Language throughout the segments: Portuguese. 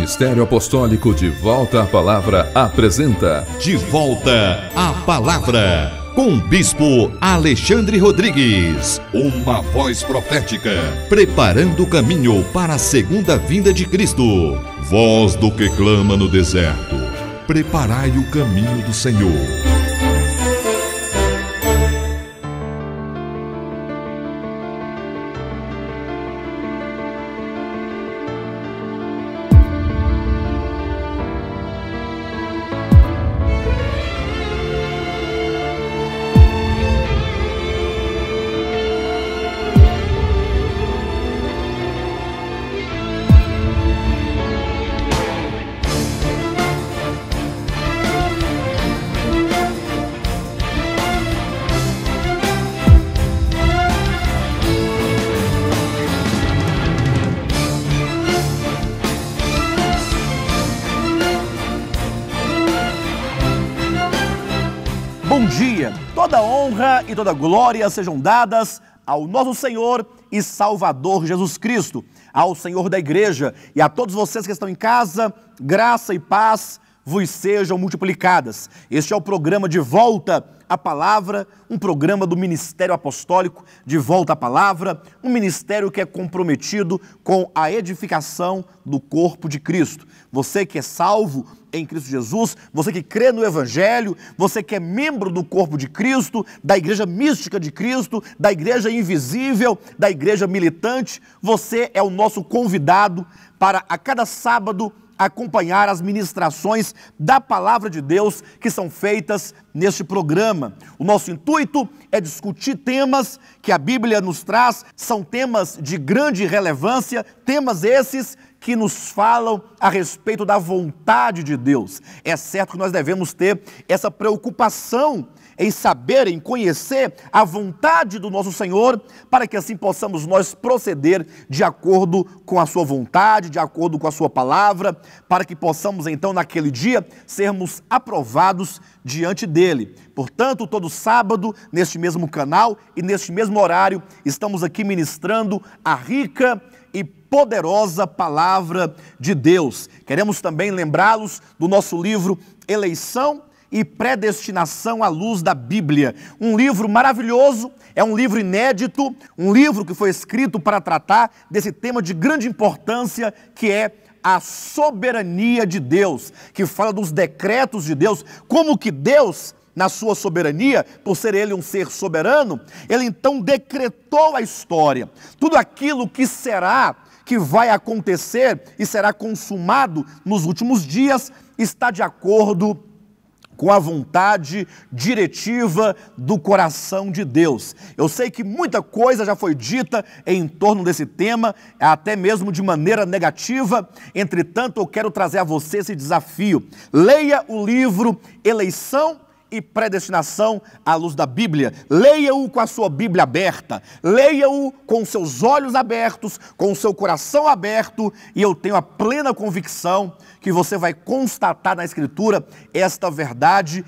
Ministério Apostólico De Volta à Palavra apresenta De Volta à Palavra, com o Bispo Alexandre Rodrigues. Uma voz profética, preparando o caminho para a segunda vinda de Cristo. Voz do que clama no deserto, preparai o caminho do Senhor. Bom dia! Toda honra e toda glória sejam dadas ao nosso Senhor e Salvador Jesus Cristo, ao Senhor da Igreja e a todos vocês que estão em casa, graça e paz vos sejam multiplicadas. Este é o programa De Volta à Palavra, um programa do Ministério Apostólico De Volta à Palavra, um ministério que é comprometido com a edificação do corpo de Cristo. Você que é salvo em Cristo Jesus, você que crê no Evangelho, você que é membro do corpo de Cristo, da Igreja Mística de Cristo, da Igreja Invisível, da Igreja Militante, você é o nosso convidado para a cada sábado acompanhar as ministrações da Palavra de Deus que são feitas neste programa. O nosso intuito é discutir temas que a Bíblia nos traz, são temas de grande relevância, temas esses que nos falam a respeito da vontade de Deus. É certo que nós devemos ter essa preocupação em saber, em conhecer a vontade do nosso Senhor, para que assim possamos nós proceder de acordo com a sua vontade, de acordo com a sua palavra, para que possamos então naquele dia sermos aprovados diante dele. Portanto, todo sábado, neste mesmo canal e neste mesmo horário, estamos aqui ministrando a rica e poderosa palavra de Deus. Queremos também lembrá-los do nosso livro Eleição e Predestinação à Luz da Bíblia. Um livro maravilhoso, é um livro inédito, um livro que foi escrito para tratar desse tema de grande importância que é a soberania de Deus, que fala dos decretos de Deus, como que Deus, na sua soberania, por ser ele um ser soberano, ele então decretou a história. Tudo aquilo que será, que vai acontecer e será consumado nos últimos dias, está de acordo com a vontade diretiva do coração de Deus. Eu sei que muita coisa já foi dita em torno desse tema, até mesmo de maneira negativa. Entretanto, eu quero trazer a você esse desafio. Leia o livro Eleição e Predestinação à Luz da Bíblia. Leia-o com a sua Bíblia aberta, leia-o com seus olhos abertos, com o seu coração aberto, e eu tenho a plena convicção que você vai constatar na Escritura esta verdade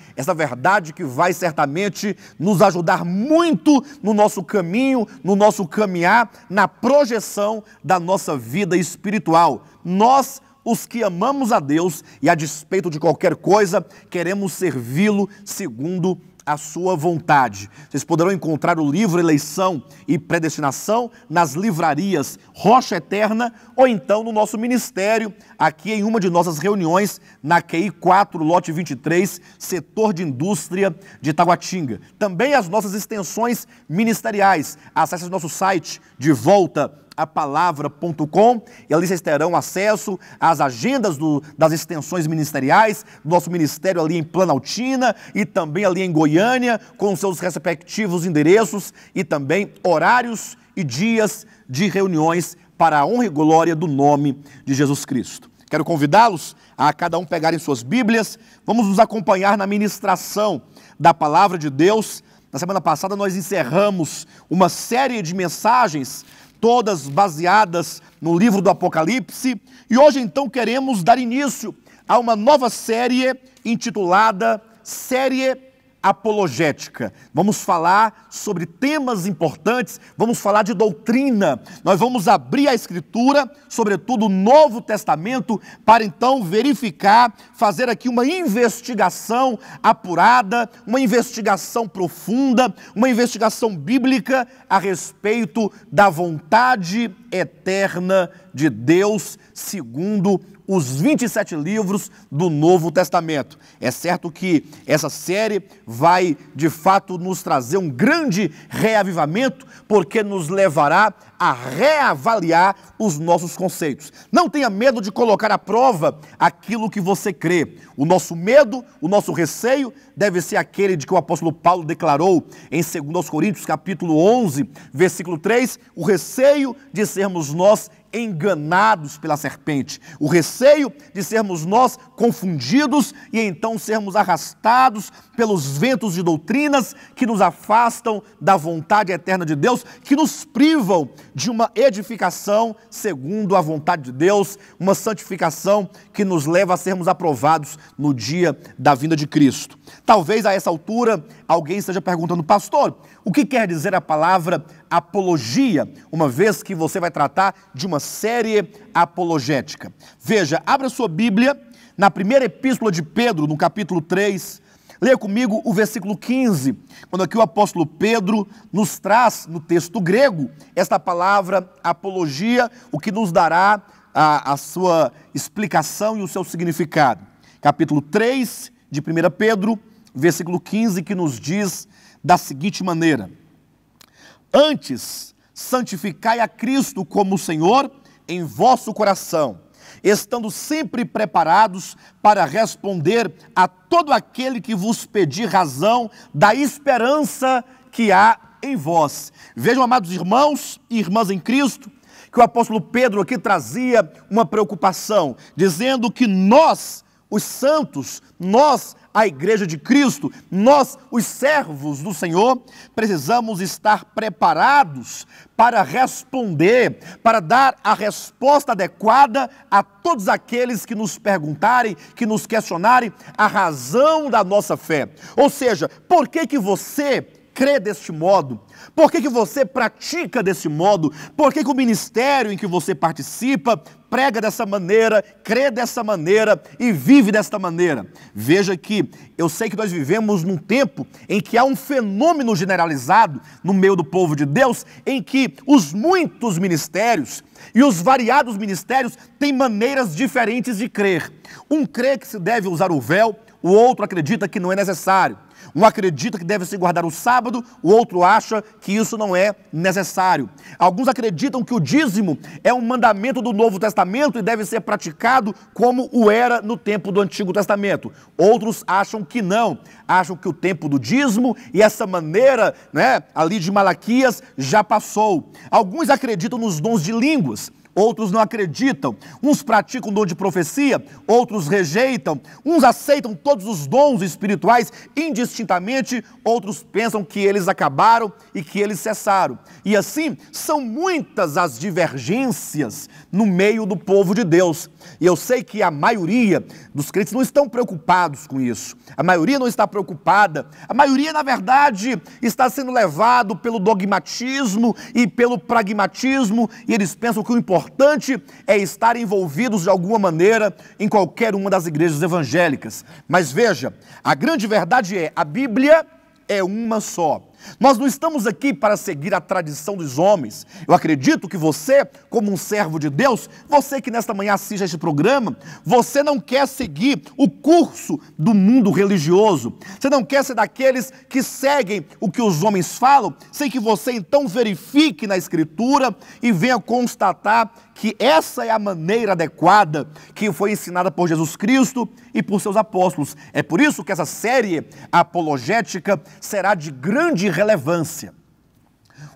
que vai certamente nos ajudar muito no nosso caminho, no nosso caminhar, na projeção da nossa vida espiritual. Nós, os que amamos a Deus e a despeito de qualquer coisa, queremos servi-lo segundo a sua vontade. Vocês poderão encontrar o livro Eleição e Predestinação nas livrarias Rocha Eterna ou então no nosso ministério, aqui em uma de nossas reuniões na QI 4, lote 23, setor de indústria de Taguatinga. Também as nossas extensões ministeriais. Acesse o nosso site de volta apalavra.com e ali vocês terão acesso às agendas das extensões ministeriais, do nosso ministério ali em Planaltina e também ali em Goiânia, com seus respectivos endereços e também horários e dias de reuniões para a honra e glória do nome de Jesus Cristo. Quero convidá-los a cada um pegarem suas Bíblias. Vamos nos acompanhar na ministração da Palavra de Deus. Na semana passada nós encerramos uma série de mensagens, todas baseadas no livro do Apocalipse, e hoje então queremos dar início a uma nova série intitulada Série apologética. Vamos falar sobre temas importantes, vamos falar de doutrina. Nós vamos abrir a Escritura, sobretudo o Novo Testamento, para então verificar, fazer aqui uma investigação apurada, uma investigação profunda, uma investigação bíblica a respeito da vontade eterna de Deus, segundo os 27 livros do Novo Testamento. É certo que essa série vai, de fato, nos trazer um grande reavivamento, porque nos levará a reavaliar os nossos conceitos. Não tenha medo de colocar à prova aquilo que você crê. O nosso medo, o nosso receio deve ser aquele de que o apóstolo Paulo declarou em 2 Coríntios, capítulo 11, versículo 3, o receio de sermos nós enganados pela serpente, o receio de sermos nós confundidos e então sermos arrastados pelos ventos de doutrinas que nos afastam da vontade eterna de Deus, que nos privam de uma edificação segundo a vontade de Deus, uma santificação que nos leva a sermos aprovados no dia da vinda de Cristo. Talvez a essa altura alguém esteja perguntando: pastor, o que quer dizer a palavra apologia, uma vez que você vai tratar de uma série apologética? Veja, abra sua Bíblia na primeira epístola de Pedro, no capítulo 3, leia comigo o versículo 15, quando aqui o apóstolo Pedro nos traz no texto grego esta palavra apologia, o que nos dará a sua explicação e o seu significado. Capítulo 3 de 1 Pedro, versículo 15, que nos diz da seguinte maneira: antes, santificai a Cristo como Senhor em vosso coração, estando sempre preparados para responder a todo aquele que vos pedir razão da esperança que há em vós. Vejam, amados irmãos e irmãs em Cristo, que o apóstolo Pedro aqui trazia uma preocupação, dizendo que nós, os santos, nós, a igreja de Cristo, nós, os servos do Senhor, precisamos estar preparados para responder, para dar a resposta adequada a todos aqueles que nos perguntarem, que nos questionarem a razão da nossa fé. Ou seja, por que você crê deste modo? Por que você pratica desse modo? Por que o ministério em que você participa prega dessa maneira, crê dessa maneira e vive desta maneira? Veja que eu sei que nós vivemos num tempo em que há um fenômeno generalizado no meio do povo de Deus, em que os muitos ministérios e os variados ministérios têm maneiras diferentes de crer. Um crê que se deve usar o véu, o outro acredita que não é necessário. Um acredita que deve se guardar o sábado, o outro acha que isso não é necessário. Alguns acreditam que o dízimo é um mandamento do Novo Testamento e deve ser praticado como o era no tempo do Antigo Testamento. Outros acham que não, acham que o tempo do dízimo e essa maneira, ali de Malaquias já passou. Alguns acreditam nos dons de línguas, outros não acreditam. Uns praticam o dom de profecia, outros rejeitam. Uns aceitam todos os dons espirituais indistintamente, outros pensam que eles acabaram e que eles cessaram. E assim, são muitas as divergências no meio do povo de Deus. E eu sei que a maioria dos crentes não estão preocupados com isso. A maioria não está preocupada. A maioria, na verdade, está sendo levado pelo dogmatismo e pelo pragmatismo, e eles pensam que o importante é estar envolvidos de alguma maneira em qualquer uma das igrejas evangélicas. Mas veja, a grande verdade é, a Bíblia é uma só. Nós não estamos aqui para seguir a tradição dos homens. Eu acredito que você, como um servo de Deus, você que nesta manhã assiste a este programa, você não quer seguir o curso do mundo religioso. Você não quer ser daqueles que seguem o que os homens falam, sem que você então verifique na Escritura e venha constatar que essa é a maneira adequada que foi ensinada por Jesus Cristo e por seus apóstolos. É por isso que essa série apologética será de grande relevância.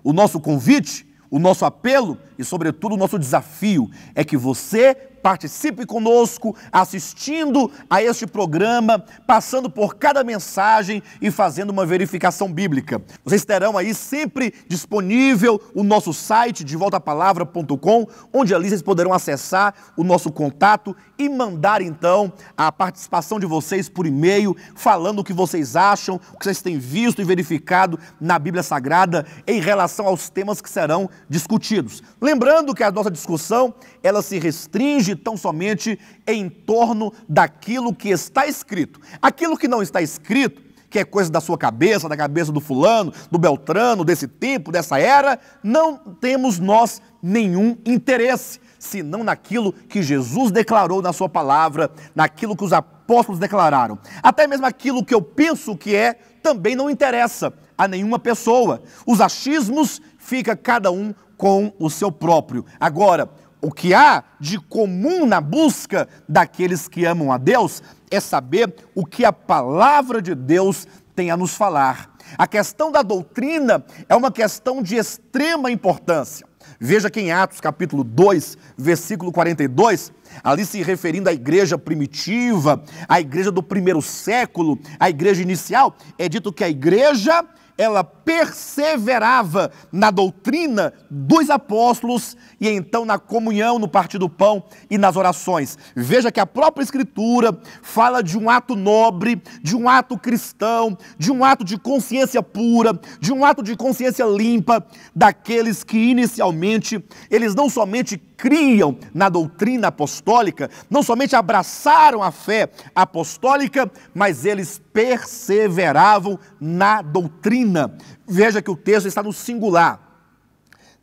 O nosso convite, o nosso apelo e, sobretudo, o nosso desafio é que você participe conosco, assistindo a este programa, passando por cada mensagem e fazendo uma verificação bíblica. Vocês terão aí sempre disponível o nosso site, devoltapalavra.com, onde ali vocês poderão acessar o nosso contato e mandar então a participação de vocês por e-mail, falando o que vocês acham, o que vocês têm visto e verificado na Bíblia Sagrada em relação aos temas que serão discutidos. Lembrando que a nossa discussão, ela se restringe tão somente em torno daquilo que está escrito. Aquilo que não está escrito, que é coisa da sua cabeça, da cabeça do fulano, do beltrano, desse tempo, dessa era, não temos nós nenhum interesse, senão naquilo que Jesus declarou na sua palavra, naquilo que os apóstolos declararam. Até mesmo aquilo que eu penso que é, também não interessa a nenhuma pessoa. Os achismos, fica cada um com o seu próprio. Agora, o que há de comum na busca daqueles que amam a Deus é saber o que a palavra de Deus tem a nos falar. A questão da doutrina é uma questão de extrema importância. Veja que em Atos capítulo 2, versículo 42, ali se referindo à igreja primitiva, à igreja do primeiro século, à igreja inicial, é dito que a igreja, ela perseverava na doutrina dos apóstolos e então na comunhão, no partir do pão e nas orações. Veja que a própria Escritura fala de um ato nobre, de um ato cristão, de um ato de consciência pura, de um ato de consciência limpa, daqueles que inicialmente, eles não somente criam na doutrina apostólica, não somente abraçaram a fé apostólica, mas eles perseveravam na doutrina. Veja que o texto está no singular.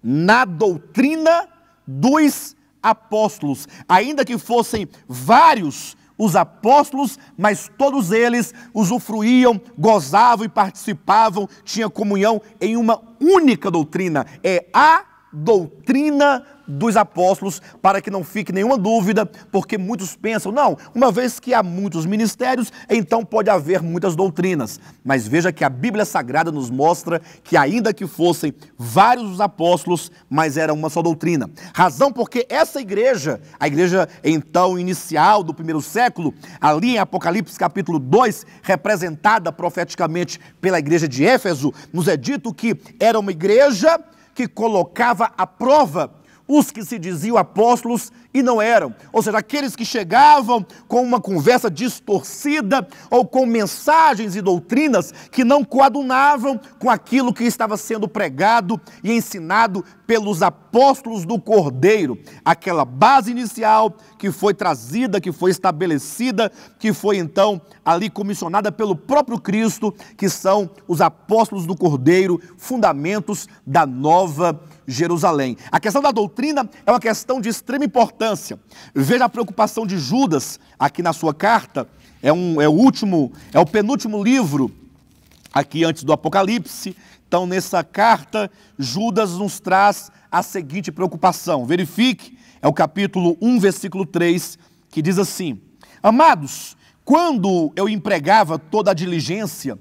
Na doutrina dos apóstolos. Ainda que fossem vários os apóstolos, mas todos eles usufruíam, gozavam e participavam, tinham comunhão em uma única doutrina. É a doutrina dos apóstolos, para que não fique nenhuma dúvida, porque muitos pensam, não, uma vez que há muitos ministérios, então pode haver muitas doutrinas. Mas veja que a Bíblia Sagrada nos mostra que ainda que fossem vários os apóstolos, mas era uma só doutrina. Razão porque essa igreja, a igreja então inicial do primeiro século, ali em Apocalipse capítulo 2, representada profeticamente pela igreja de Éfeso, nos é dito que era uma igreja que colocava à prova os que se diziam apóstolos e não eram. Ou seja, aqueles que chegavam com uma conversa distorcida ou com mensagens e doutrinas que não coadunavam com aquilo que estava sendo pregado e ensinado pelos apóstolos do Cordeiro. Aquela base inicial que foi trazida, que foi estabelecida, que foi então ali comissionada pelo próprio Cristo, que são os apóstolos do Cordeiro, fundamentos da Nova Jerusalém. A questão da doutrina é uma questão de extrema importância. Veja a preocupação de Judas aqui na sua carta. É o penúltimo livro aqui antes do Apocalipse. Então, nessa carta, Judas nos traz a seguinte preocupação. Verifique, é o capítulo 1, versículo 3, que diz assim: Amados, quando eu empregava toda a diligência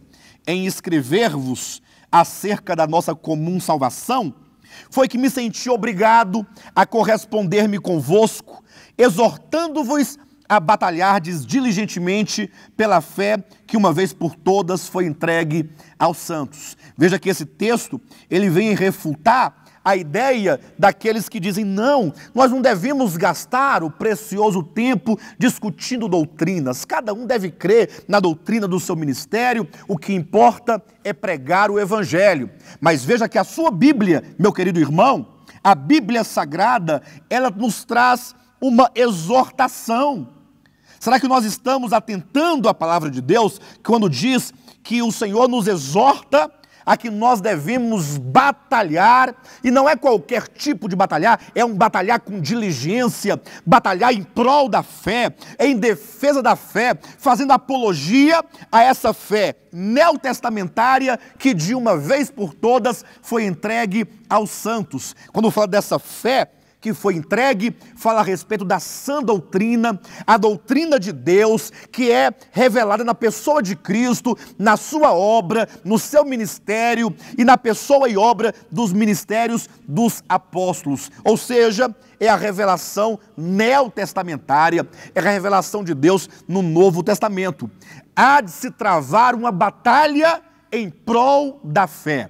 em escrever-vos acerca da nossa comum salvação, foi que me senti obrigado a corresponder-me convosco, exortando-vos a batalhardes diligentemente pela fé que uma vez por todas foi entregue aos santos. Veja que esse texto, ele vem refutar a ideia daqueles que dizem, não, nós não devemos gastar o precioso tempo discutindo doutrinas. Cada um deve crer na doutrina do seu ministério, o que importa é pregar o evangelho. Mas veja que a sua Bíblia, meu querido irmão, a Bíblia Sagrada, ela nos traz uma exortação. Será que nós estamos atentando à palavra de Deus quando diz que o Senhor nos exorta a que nós devemos batalhar, e não é qualquer tipo de batalhar, é um batalhar com diligência, batalhar em prol da fé, em defesa da fé, fazendo apologia a essa fé neotestamentária que de uma vez por todas foi entregue aos santos. Quando fala dessa fé que foi entregue fala a respeito da sã doutrina, a doutrina de Deus, que é revelada na pessoa de Cristo, na sua obra, no seu ministério e na pessoa e obra dos ministérios dos apóstolos. Ou seja, é a revelação neotestamentária, é a revelação de Deus no Novo Testamento. Há de se travar uma batalha em prol da fé.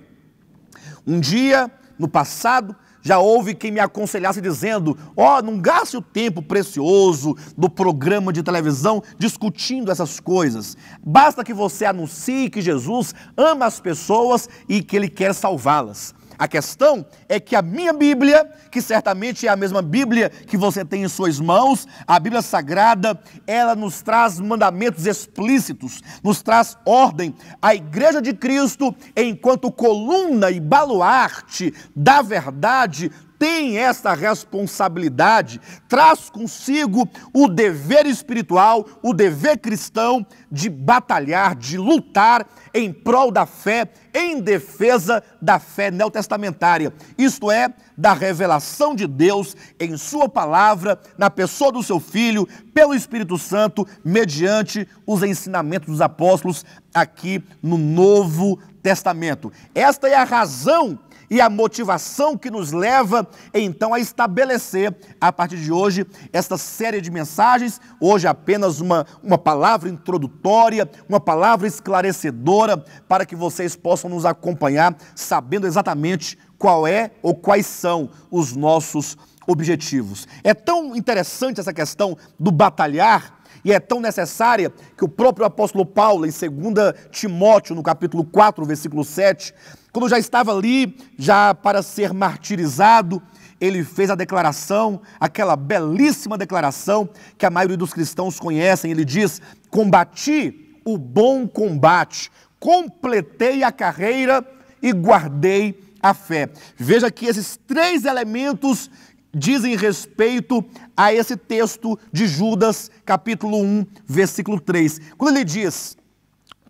Um dia, no passado, já houve quem me aconselhasse dizendo: não gaste o tempo precioso do programa de televisão discutindo essas coisas. Basta que você anuncie que Jesus ama as pessoas e que Ele quer salvá-las. A questão é que a minha Bíblia, que certamente é a mesma Bíblia que você tem em suas mãos, a Bíblia Sagrada, ela nos traz mandamentos explícitos, nos traz ordem. A Igreja de Cristo, enquanto coluna e baluarte da verdade, tem esta responsabilidade, traz consigo o dever espiritual, o dever cristão de batalhar, de lutar em prol da fé, em defesa da fé neotestamentária. Isto é, da revelação de Deus em sua palavra, na pessoa do seu Filho, pelo Espírito Santo, mediante os ensinamentos dos apóstolos aqui no Novo Testamento. Esta é a razão e a motivação que nos leva, então, a estabelecer, a partir de hoje, esta série de mensagens. Hoje apenas uma palavra introdutória, uma palavra esclarecedora, para que vocês possam nos acompanhar, sabendo exatamente qual é ou quais são os nossos objetivos. É tão interessante essa questão do batalhar, e é tão necessária que o próprio apóstolo Paulo, em 2 Timóteo, no capítulo 4, versículo 7, quando já estava ali, já para ser martirizado, ele fez a declaração, aquela belíssima declaração que a maioria dos cristãos conhecem. Ele diz: combati o bom combate, completei a carreira e guardei a fé. Veja que esses três elementos dizem respeito a esse texto de Judas, capítulo 1, versículo 3. Quando ele diz,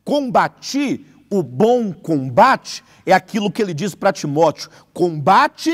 combati o bom combate, é aquilo que ele diz para Timóteo: combate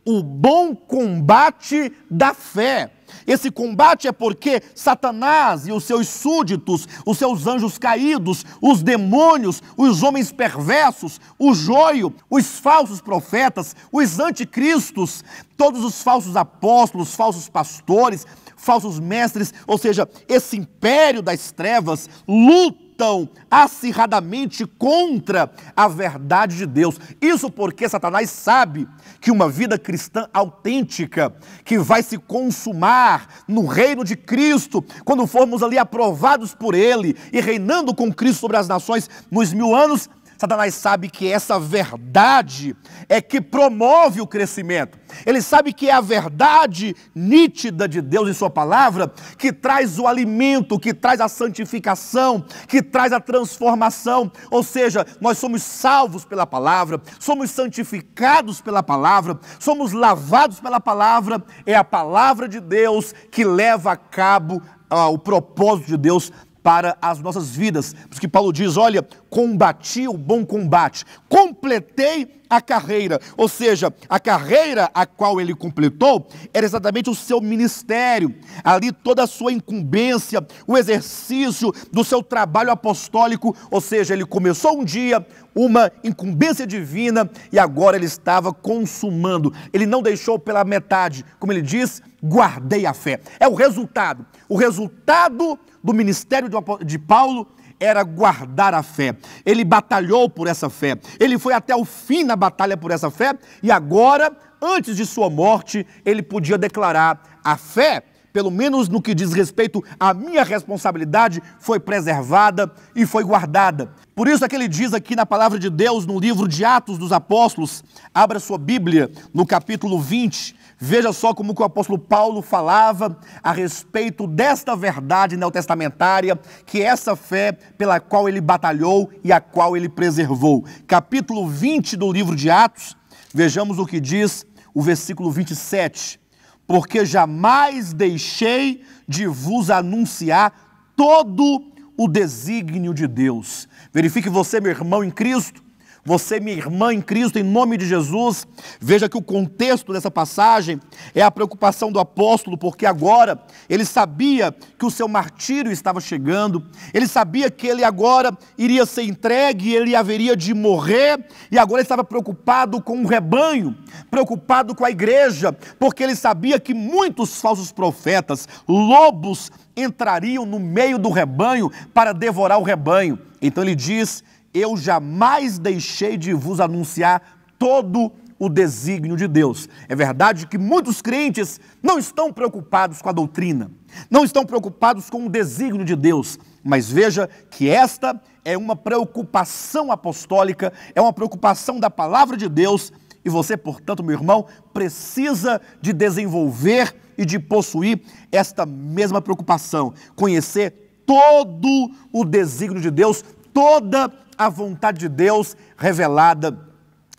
o bom combate da fé. Esse combate é porque Satanás e os seus súditos, os seus anjos caídos, os demônios, os homens perversos, o joio, os falsos profetas, os anticristos, todos os falsos apóstolos, falsos pastores, falsos mestres, ou seja, esse império das trevas lutam acirradamente contra a verdade de Deus. Isso porque Satanás sabe que uma vida cristã autêntica, que vai se consumar no reino de Cristo, quando formos ali aprovados por Ele e reinando com Cristo sobre as nações nos 1000 anos, Satanás sabe que essa verdade é que promove o crescimento. Ele sabe que é a verdade nítida de Deus em sua palavra que traz o alimento, que traz a santificação, que traz a transformação. Ou seja, nós somos salvos pela palavra, somos santificados pela palavra, somos lavados pela palavra. É a palavra de Deus que leva a cabo o propósito de Deus para as nossas vidas. Por isso que Paulo diz, olha, combati o bom combate, completei a carreira. Ou seja, a carreira a qual ele completou era exatamente o seu ministério, ali toda a sua incumbência, o exercício do seu trabalho apostólico. Ou seja, ele começou um dia uma incumbência divina e agora ele estava consumando. Ele não deixou pela metade, como ele diz, guardei a fé. É o resultado. O resultado do ministério de Paulo era guardar a fé. Ele batalhou por essa fé. Ele foi até o fim na batalha por essa fé e agora, antes de sua morte, ele podia declarar: a fé, pelo menos no que diz respeito à minha responsabilidade, foi preservada e foi guardada. Por isso é que ele diz aqui na palavra de Deus, no livro de Atos dos Apóstolos, abra sua Bíblia, no capítulo 20, veja só como que o apóstolo Paulo falava a respeito desta verdade neotestamentária, que é essa fé pela qual ele batalhou e a qual ele preservou. Capítulo 20 do livro de Atos, vejamos o que diz o versículo 27. Porque jamais deixei de vos anunciar todo o desígnio de Deus. Verifique você, meu irmão em Cristo, Você, minha irmã em Cristo, em nome de Jesus, veja que o contexto dessa passagem é a preocupação do apóstolo, porque agora ele sabia que o seu martírio estava chegando, ele sabia que ele agora iria ser entregue, ele haveria de morrer, e agora ele estava preocupado com o rebanho, preocupado com a igreja, porque ele sabia que muitos falsos profetas, lobos, entrariam no meio do rebanho para devorar o rebanho. Então ele diz: eu jamais deixei de vos anunciar todo o desígnio de Deus. É verdade que muitos crentes não estão preocupados com a doutrina, não estão preocupados com o desígnio de Deus, mas veja que esta é uma preocupação apostólica, é uma preocupação da palavra de Deus, e você, portanto, meu irmão, precisa de desenvolver e de possuir esta mesma preocupação, conhecer todo o desígnio de Deus, toda a vontade de Deus revelada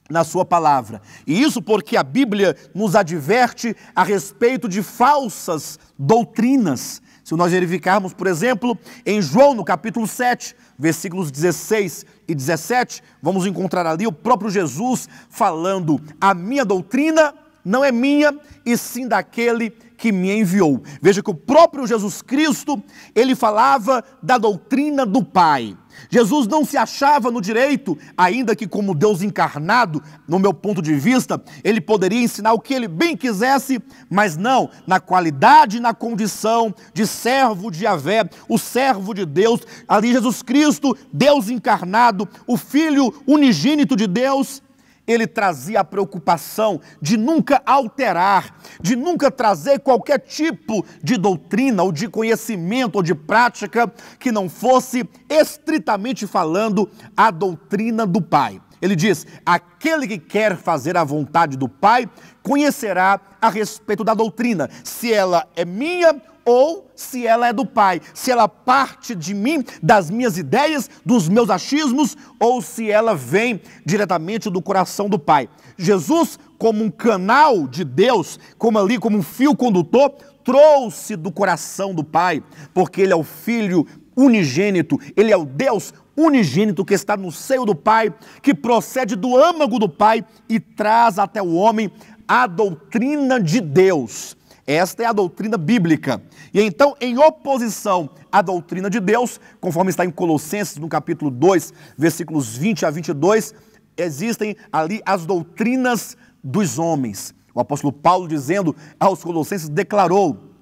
na sua palavra. E isso porque a Bíblia nos adverte a respeito de falsas doutrinas. Se nós verificarmos, por exemplo, em João, no capítulo 7, versículos 16 e 17, vamos encontrar ali o próprio Jesus falando: a minha doutrina não é minha, e sim daquele que me enviou. Veja que o próprio Jesus Cristo, ele falava da doutrina do Pai. Jesus não se achava no direito, ainda que como Deus encarnado, no meu ponto de vista, ele poderia ensinar o que ele bem quisesse, mas não, na qualidade e na condição de servo de Yahvé, o servo de Deus, ali Jesus Cristo, Deus encarnado, o Filho unigênito de Deus, ele trazia a preocupação de nunca alterar, de nunca trazer qualquer tipo de doutrina, ou de conhecimento, ou de prática, que não fosse, estritamente falando, a doutrina do Pai. Ele diz: aquele que quer fazer a vontade do Pai, conhecerá a respeito da doutrina, se ela é minha ou se ela é do Pai, se ela parte de mim, das minhas ideias, dos meus achismos, ou se ela vem diretamente do coração do Pai. Jesus, como um canal de Deus, como um fio condutor, trouxe do coração do Pai, porque ele é o Filho unigênito, ele é o Deus unigênito que está no seio do Pai, que procede do âmago do Pai e traz até o homem a doutrina de Deus. Esta é a doutrina bíblica. E então, em oposição à doutrina de Deus, conforme está em Colossenses, no capítulo 2, versículos 20 a 22, existem ali as doutrinas dos homens. O apóstolo Paulo, dizendo aos Colossenses, declarou: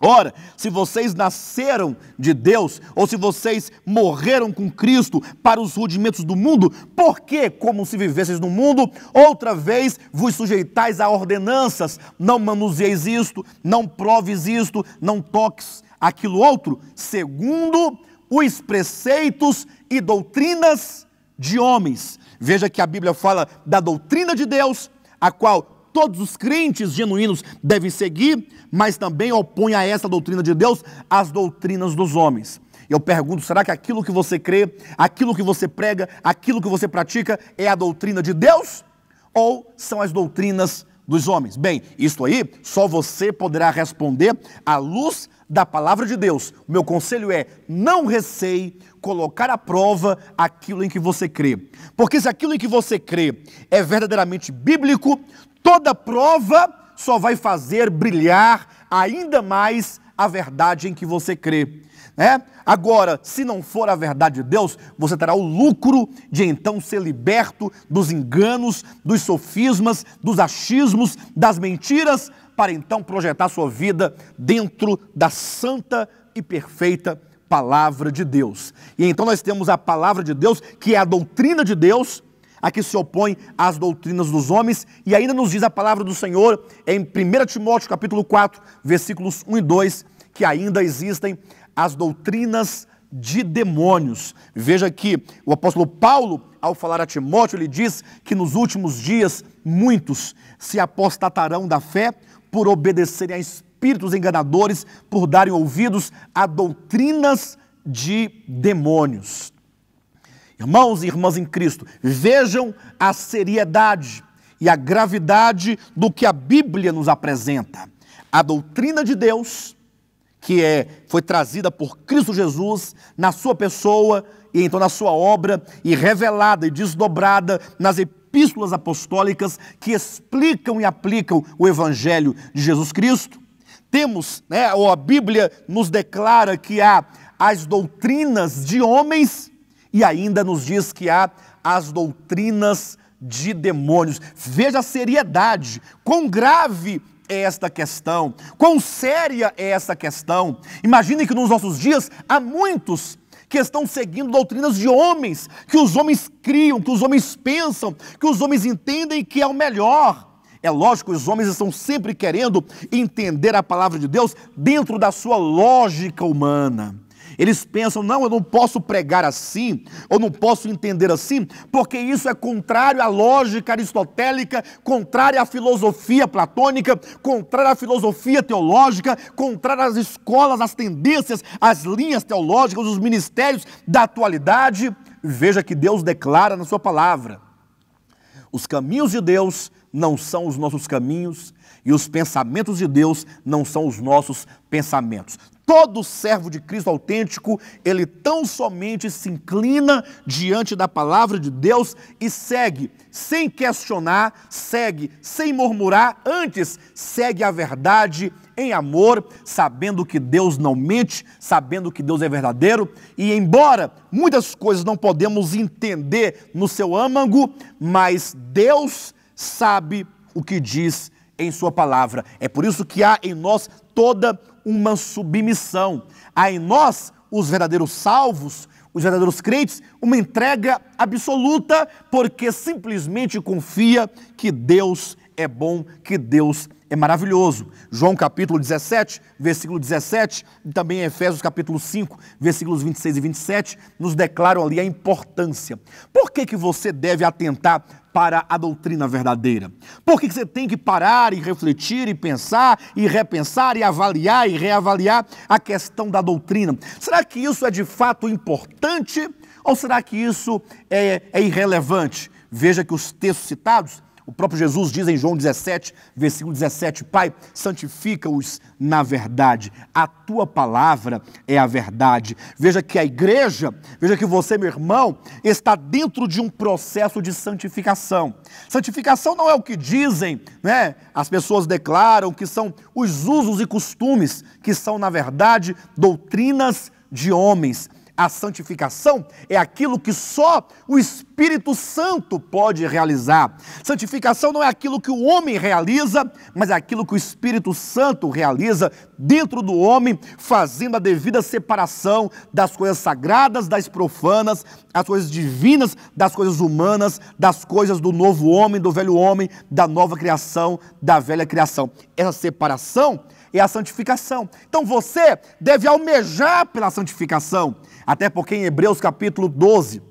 ora, se vocês nasceram de Deus, ou se vocês morreram com Cristo para os rudimentos do mundo, por que, como se vivesseis no mundo, outra vez vos sujeitais a ordenanças? Não manuseis isto, não proves isto, não toques aquilo outro, segundo os preceitos e doutrinas de homens. Veja que a Bíblia fala da doutrina de Deus, a qual todos os crentes genuínos devem seguir, mas também opõe a essa doutrina de Deus as doutrinas dos homens. Eu pergunto, será que aquilo que você crê, aquilo que você prega, aquilo que você pratica é a doutrina de Deus? Ou são as doutrinas dos homens? Bem, isso aí só você poderá responder à luz da palavra de Deus. O meu conselho é: não receie colocar à prova aquilo em que você crê. Porque se aquilo em que você crê é verdadeiramente bíblico, toda prova só vai fazer brilhar ainda mais a verdade em que você crê. Agora, se não for a verdade de Deus, você terá o lucro de então ser liberto dos enganos, dos sofismas, dos achismos, das mentiras, para então projetar sua vida dentro da santa e perfeita palavra de Deus. E então nós temos a palavra de Deus, que é a doutrina de Deus, a que se opõe às doutrinas dos homens, e ainda nos diz a palavra do Senhor em 1 Timóteo capítulo 4, versículos 1 e 2, que ainda existem as doutrinas de demônios. Veja que o apóstolo Paulo, ao falar a Timóteo, ele diz que nos últimos dias muitos se apostatarão da fé por obedecerem a espíritos enganadores, por darem ouvidos a doutrinas de demônios. Irmãos e irmãs em Cristo, vejam a seriedade e a gravidade do que a Bíblia nos apresenta. A doutrina de Deus, foi trazida por Cristo Jesus na sua pessoa e então na sua obra, e revelada e desdobrada nas epístolas apostólicas que explicam e aplicam o Evangelho de Jesus Cristo. Temos, ou a Bíblia nos declara que há as doutrinas de homens e ainda nos diz que há as doutrinas de demônios. Veja a seriedade, quão grave é esta questão, quão séria é essa questão. Imaginem que nos nossos dias há muitos que estão seguindo doutrinas de homens, que os homens criam, que os homens pensam, que os homens entendem que é o melhor. É lógico, os homens estão sempre querendo entender a palavra de Deus dentro da sua lógica humana. Eles pensam, não, eu não posso pregar assim, ou não posso entender assim, porque isso é contrário à lógica aristotélica, contrário à filosofia platônica, contrário à filosofia teológica, contrário às escolas, às tendências, às linhas teológicas, os ministérios da atualidade. Veja que Deus declara na sua palavra: os caminhos de Deus não são os nossos caminhos, e os pensamentos de Deus não são os nossos pensamentos. Todo servo de Cristo autêntico, ele tão somente se inclina diante da palavra de Deus e segue, sem questionar, segue, sem murmurar, antes segue a verdade em amor, sabendo que Deus não mente, sabendo que Deus é verdadeiro, e embora muitas coisas não podemos entender no seu âmago, mas Deus sabe o que diz em sua palavra. É por isso que há em nós toda uma submissão. Há em nós, os verdadeiros salvos, os verdadeiros crentes, uma entrega absoluta, porque simplesmente confia que Deus é bom, que Deus é maravilhoso. João capítulo 17, versículo 17, e também Efésios capítulo 5, versículos 26 e 27, nos declaram ali a importância. Por que você deve atentar para a doutrina verdadeira? Por que você tem que parar e refletir e pensar e repensar e avaliar e reavaliar a questão da doutrina? Será que isso é de fato importante ou será que isso é irrelevante? Veja que os textos citados, o próprio Jesus diz em João 17, versículo 17, Pai, santifica-os na verdade, a tua palavra é a verdade. Veja que a igreja, veja que você, meu irmão, está dentro de um processo de santificação. Santificação não é o que dizem, as pessoas declaram que são os usos e costumes, que são, na verdade, doutrinas de homens. A santificação é aquilo que só o Espírito Santo pode realizar. Santificação não é aquilo que o homem realiza, mas é aquilo que o Espírito Santo realiza dentro do homem, fazendo a devida separação das coisas sagradas, das profanas, as coisas divinas, das coisas humanas, das coisas do novo homem, do velho homem, da nova criação, da velha criação. Essa separação é a santificação. Então você deve almejar pela santificação, até porque em Hebreus capítulo 12,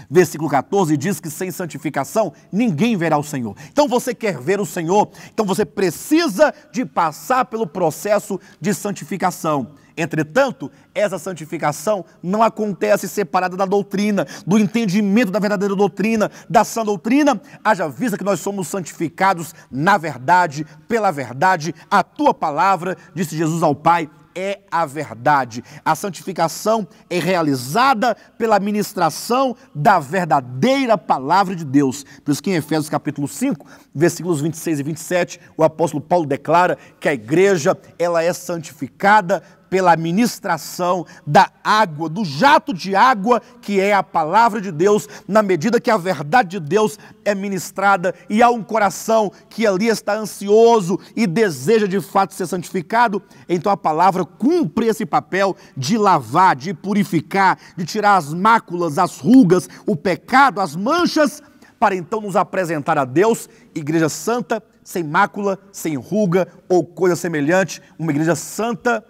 versículo 14, diz que sem santificação ninguém verá o Senhor. Então você quer ver o Senhor, então você precisa de passar pelo processo de santificação. Entretanto, essa santificação não acontece separada da doutrina, do entendimento da verdadeira doutrina, da sã doutrina, haja vista que nós somos santificados na verdade, pela verdade. A tua palavra, disse Jesus ao Pai, é a verdade. A santificação é realizada pela ministração da verdadeira palavra de Deus. Por isso que em Efésios capítulo 5, versículos 26 e 27, o apóstolo Paulo declara que a igreja, ela é santificada pela ministração da água, do jato de água que é a palavra de Deus, na medida que a verdade de Deus é ministrada e há um coração que ali está ansioso e deseja de fato ser santificado, então a palavra cumpre esse papel de lavar, de purificar, de tirar as máculas, as rugas, o pecado, as manchas, para então nos apresentar a Deus, igreja santa, sem mácula, sem ruga ou coisa semelhante, uma igreja santa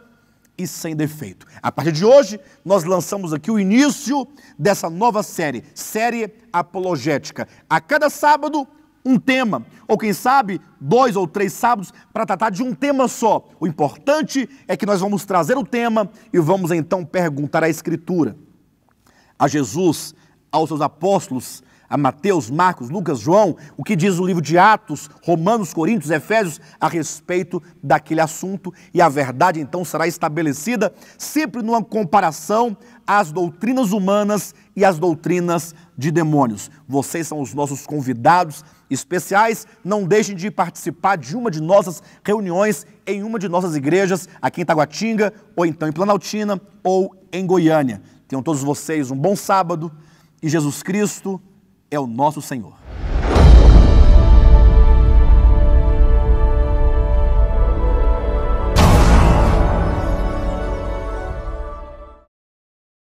e sem defeito. A partir de hoje, nós lançamos aqui o início dessa nova série apologética. A cada sábado, um tema, ou quem sabe, 2 ou 3 sábados para tratar de um tema só. O importante é que nós vamos trazer o tema e vamos então perguntar à Escritura, a Jesus, aos seus apóstolos, a Mateus, Marcos, Lucas, João, o que diz o livro de Atos, Romanos, Coríntios, Efésios, a respeito daquele assunto, e a verdade então será estabelecida sempre numa comparação às doutrinas humanas e às doutrinas de demônios. Vocês são os nossos convidados especiais, não deixem de participar de uma de nossas reuniões em uma de nossas igrejas, aqui em Taguatinga, ou então em Planaltina, ou em Goiânia. Tenham todos vocês um bom sábado, e Jesus Cristo é o nosso Senhor.